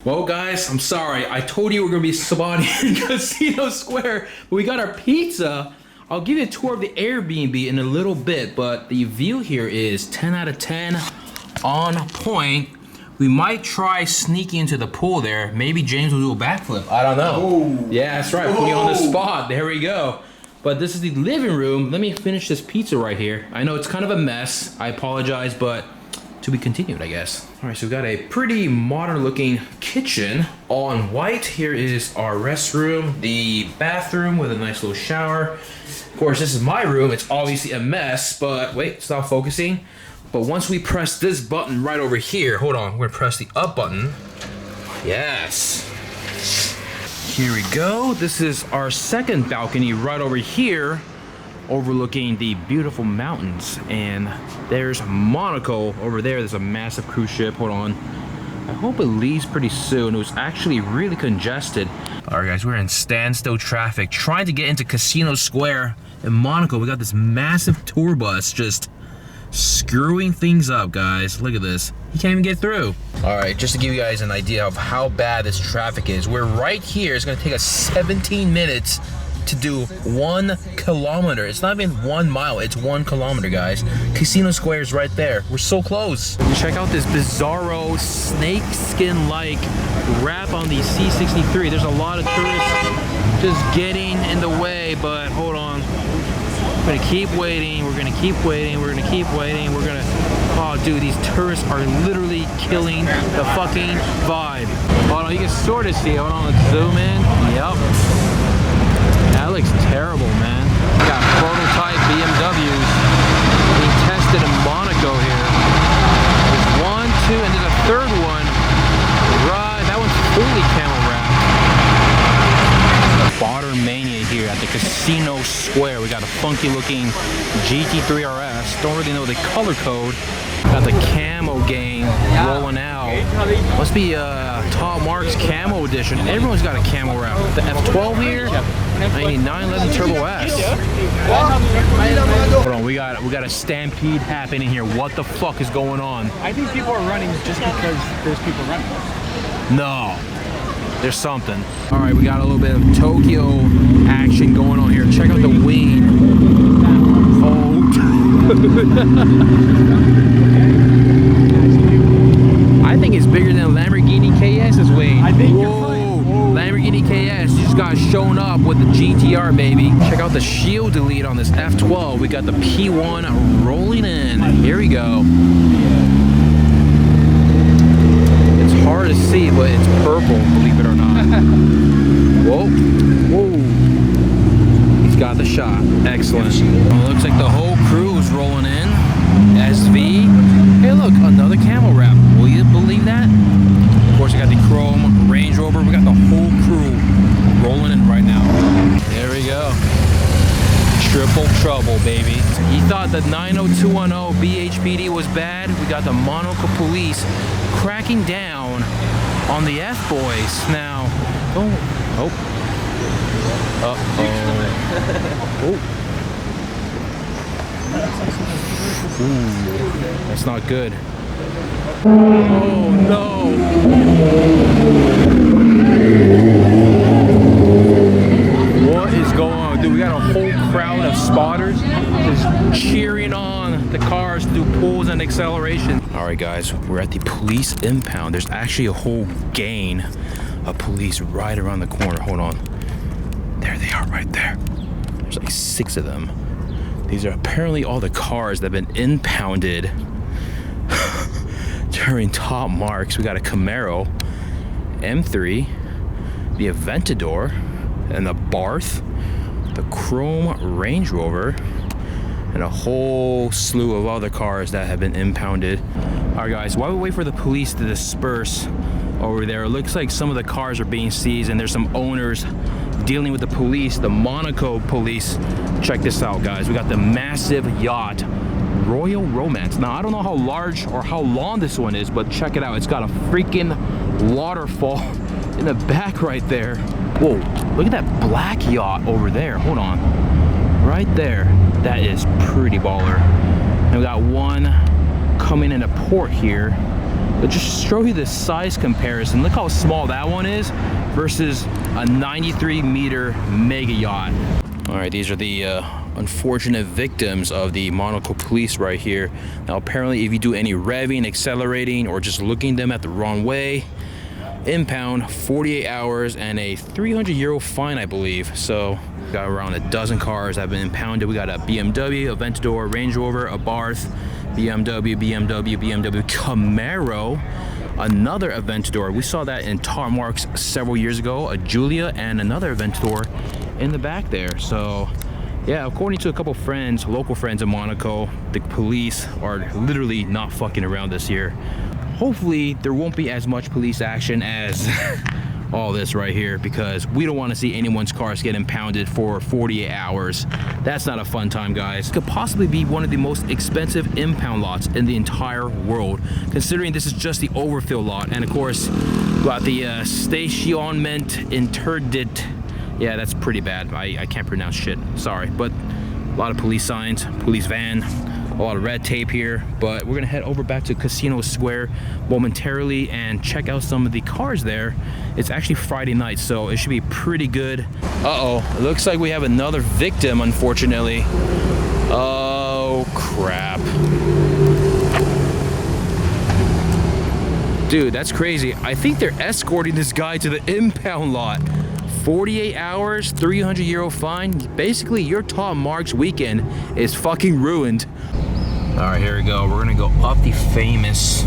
Well, guys, I'm sorry. I told you we're gonna be spotting in Casino Square, but we got our pizza. I'll give you a tour of the Airbnb in a little bit, but the view here is 10 out of 10, on point. We might try sneaking into the pool there. Maybe James will do a backflip. I don't know. Ooh. Yeah, that's right. Put you on the spot. There we go. But this is the living room. Let me finish this pizza right here. I know it's kind of a mess. I apologize, but to be continued, I guess. All right, so we've got a pretty modern looking kitchen, all in white. Here is our restroom, the bathroom with a nice little shower. Of course, this is my room. It's obviously a mess, but wait, stop focusing. But once we press this button right over here, hold on, we're gonna press the up button. Yes. Here we go. This is our second balcony right over here, overlooking the beautiful mountains. And there's Monaco over there. There's a massive cruise ship. Hold on. I hope it leaves pretty soon. It was actually really congested. All right, guys, we're in standstill traffic trying to get into Casino Square in Monaco. We got this massive tour bus just screwing things up, guys. Look at this. He can't even get through. All right, just to give you guys an idea of how bad this traffic is, we're right here. It's gonna take us 17 minutes to do 1 kilometer. It's not even 1 mile, it's 1 kilometer, guys. Casino Square is right there. We're so close. Check out this bizarro snake skin-like wrap on the C63. There's a lot of tourists just getting in the way, but hold on. We're gonna keep waiting, we're gonna keep waiting, we're gonna keep waiting, we're gonna... Oh, dude, these tourists are literally killing the fucking vibe. Hold on, you can sort of see. Hold on, let's zoom in. Yep. That looks terrible, man. We got prototype BMWs being tested in Monaco here. There's 1, 2, and there's a third one. Right, that one's fully camel wrapped. Spotter mania here at the Casino Square. We got a funky looking GT3 RS. Don't really know the color code. Got the camo gang rolling out. Must be Top Mark's camo edition. Everyone's got a camo wrap. The F12 here. I need 911 Turbo S. Hold on, we got a stampede happening here. What the fuck is going on? I think people are running just because there's people running. No. There's something. All right, we got a little bit of Tokyo action going on here. Check out the wing. Oh. I think it's bigger than Lamborghini KS's wing. I think you're right. Lamborghini KS just got shown up with the GTR, baby. Check out the shield delete on this F12. We got the P1 rolling in. Here we go. Hard to see, but it's purple, believe it or not. Whoa. Whoa. He's got the shot. Excellent. Well, it looks like the whole crew is rolling in. SV. Hey, look, another camel wrap. Will you believe that? Of course, we got the chrome Range Rover. We got the whole crew rolling in right now. There we go. Triple trouble, baby. He thought the 90210 BHPD was bad. We got the Monaco police cracking down on the F-boys. Now, oh. Ooh, that's not good. Oh no. What is going on? Dude, we got a whole crowd of spotters just cheering on the cars to do pulls and acceleration. All right, guys, we're at the police impound. There's actually a whole gang of police right around the corner. Hold on. There they are right there. There's like 6 of them. These are apparently all the cars that have been impounded during Top Marks. We got a Camaro, M3, the Aventador, and the Barth, the Chrome Range Rover, and a whole slew of other cars that have been impounded. All right, guys, while we wait for the police to disperse over there, it looks like some of the cars are being seized and there's some owners dealing with the police, the Monaco police. Check this out, guys. We got the massive yacht, Royal Romance. Now, I don't know how large or how long this one is, but check it out. It's got a freaking waterfall in the back right there. Whoa, look at that black yacht over there. Hold on. Right there. That is pretty baller. And we got one coming into port here. But just show you the size comparison. Look how small that one is versus a 93-meter mega yacht. All right, these are the unfortunate victims of the Monaco police right here. Now, apparently, if you do any revving, accelerating, or just looking them at the wrong way, impound, 48 hours and a 300 euro fine, I believe. So, got around a dozen cars that have been impounded. We got a BMW, a Aventador, Range Rover, a Barth, BMW, Camaro, another Aventador. We saw that in Tarmacs several years ago, a Giulia, and another Aventador in the back there. So yeah, according to a couple friends, local friends in Monaco, the police are literally not fucking around this year. Hopefully there won't be as much police action as all this right here, because we don't want to see anyone's cars get impounded for 48 hours. That's not a fun time, guys. It could possibly be one of the most expensive impound lots in the entire world, considering this is just the overfill lot. And of course, got the stationnement interdit. Yeah, that's pretty bad. I can't pronounce shit, sorry. But a lot of police signs, police van, a lot of red tape here. But we're gonna head over back to Casino Square momentarily and check out some of the cars there. It's actually Friday night, so it should be pretty good. Uh-oh, it looks like we have another victim, unfortunately. Oh, crap. Dude, that's crazy. I think they're escorting this guy to the impound lot. 48 hours, 300 euro fine. Basically, your Tom Marks weekend is fucking ruined. All right, here we go. We're gonna go up the famous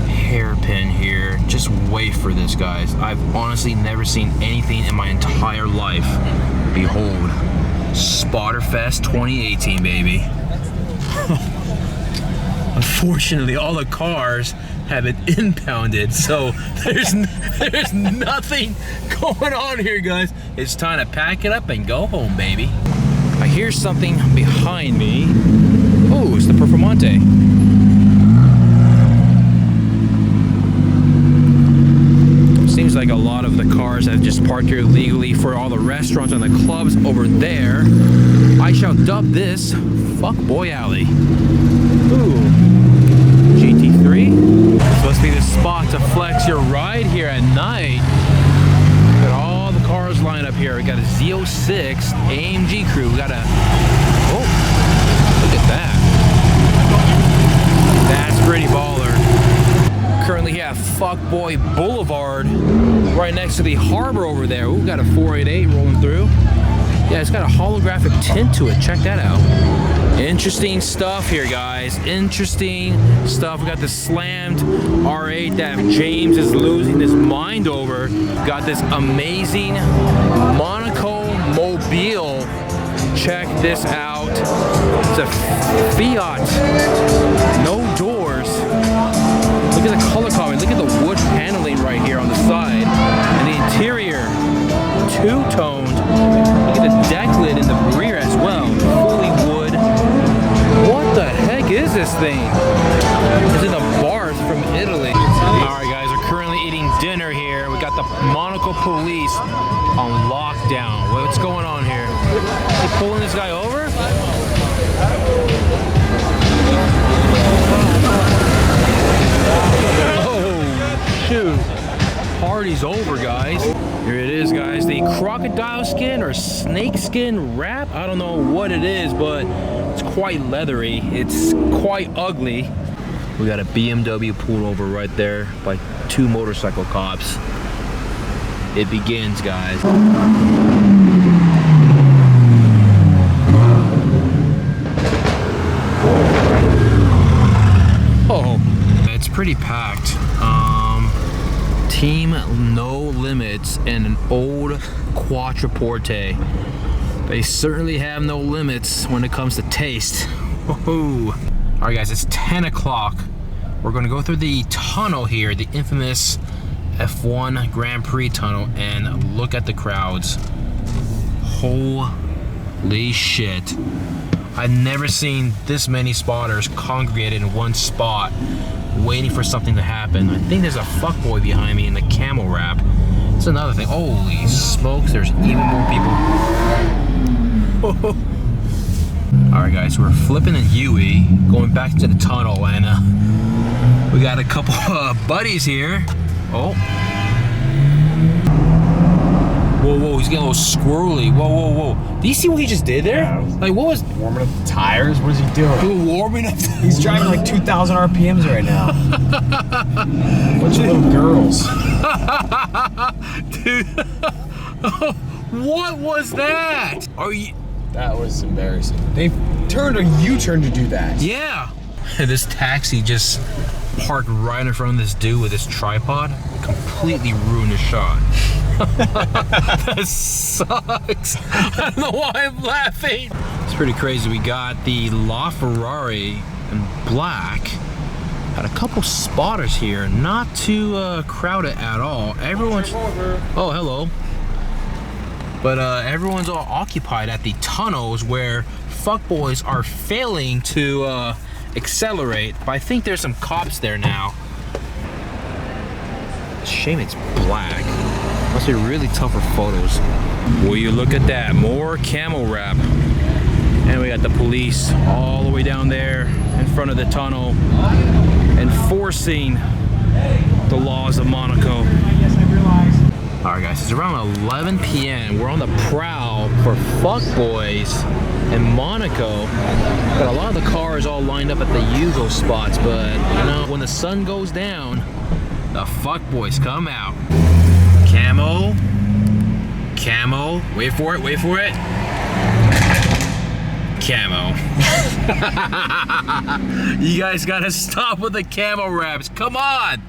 hairpin here. Just wait for this, guys. I've honestly never seen anything in my entire life. Behold, Spotterfest 2018, baby. Unfortunately, all the cars have been impounded, so there's nothing going on here, guys. It's time to pack it up and go home, baby. I hear something behind me. Oh, it's the Performante. Seems like a lot of the cars have just parked here illegally for all the restaurants and the clubs over there. I shall dub this Fuckboy Alley. Ooh, GT3. This must be the spot to flex your ride here at night. Got all the cars lined up here. We got a Z06 AMG crew. We got a, oh, look at that. That's pretty baller. Currently here at Fuckboy Boulevard, right next to the harbor over there. Ooh, got a 488 rolling through. Yeah, it's got a holographic tint to it. Check that out. Interesting stuff here, guys. Interesting stuff. We got the slammed R8 that James is losing his mind over. Got this amazing Monaco Mobile. Check this out. It's a Fiat. No doors. Look at the color comment. Look at the wood paneling right here on the side. And the interior, two-toned. Look at the deck lid in the rear as well. Fully wood. What the heck is this thing? It's in a Barth from Italy. Alright, guys, we're currently eating dinner here. We got the Monaco police on lockdown. What's going on here? Is he pulling this guy over? Oh, shoot. Party's over, guys. Here it is, guys. The crocodile skin or snake skin wrap. I don't know what it is, but it's quite leathery. It's quite ugly. We got a BMW pulled over right there by two motorcycle cops. It begins, guys. Oh, it's pretty packed. Team No Limits and an old Quattroporte. They certainly have no limits when it comes to taste. Woohoo! All right, guys, it's 10 o'clock. We're gonna go through the tunnel here, the infamous F1 Grand Prix tunnel, and look at the crowds. Holy shit. I've never seen this many spotters congregated in one spot, waiting for something to happen. I think there's a fuckboy behind me in the camel wrap. It's another thing. Holy smokes, there's even more people. Alright, guys, we're flipping in Yui, going back to the tunnel, and we We got a couple buddies here. Oh. Whoa, whoa, he's getting a little squirrely. Whoa, whoa, whoa. Do you see what he just did there? Yeah. Like, what was... Warming up the tires? What is he doing? He was warming up the... He's driving like 2,000 RPMs right now. Bunch of little girls. Dude. What was that? Are you... That was embarrassing. They turned a U-turn to do that. Yeah. This taxi just parked right in front of this dude with his tripod. Completely ruined his shot. That sucks. I don't know why I'm laughing. It's pretty crazy. We got the LaFerrari in black. Got a couple spotters here. Not too crowded at all. Everyone's... Oh, hello. But everyone's all occupied at the tunnels where fuckboys are failing to accelerate. But I think there's some cops there now. Shame it's black. Must be really tough for photos. Will you look at that? More camel wrap. And we got the police all the way down there in front of the tunnel, enforcing the laws of Monaco. Yes, I realize. Alright guys, it's around 11 p.m. We're on the prowl for fuckboys in Monaco. Got a lot of the cars all lined up at the usual spots, but you know, when the sun goes down, the fuckboys come out. Camo. Camo. Wait for it, wait for it. Camo. You guys gotta stop with the camo wraps. Come on.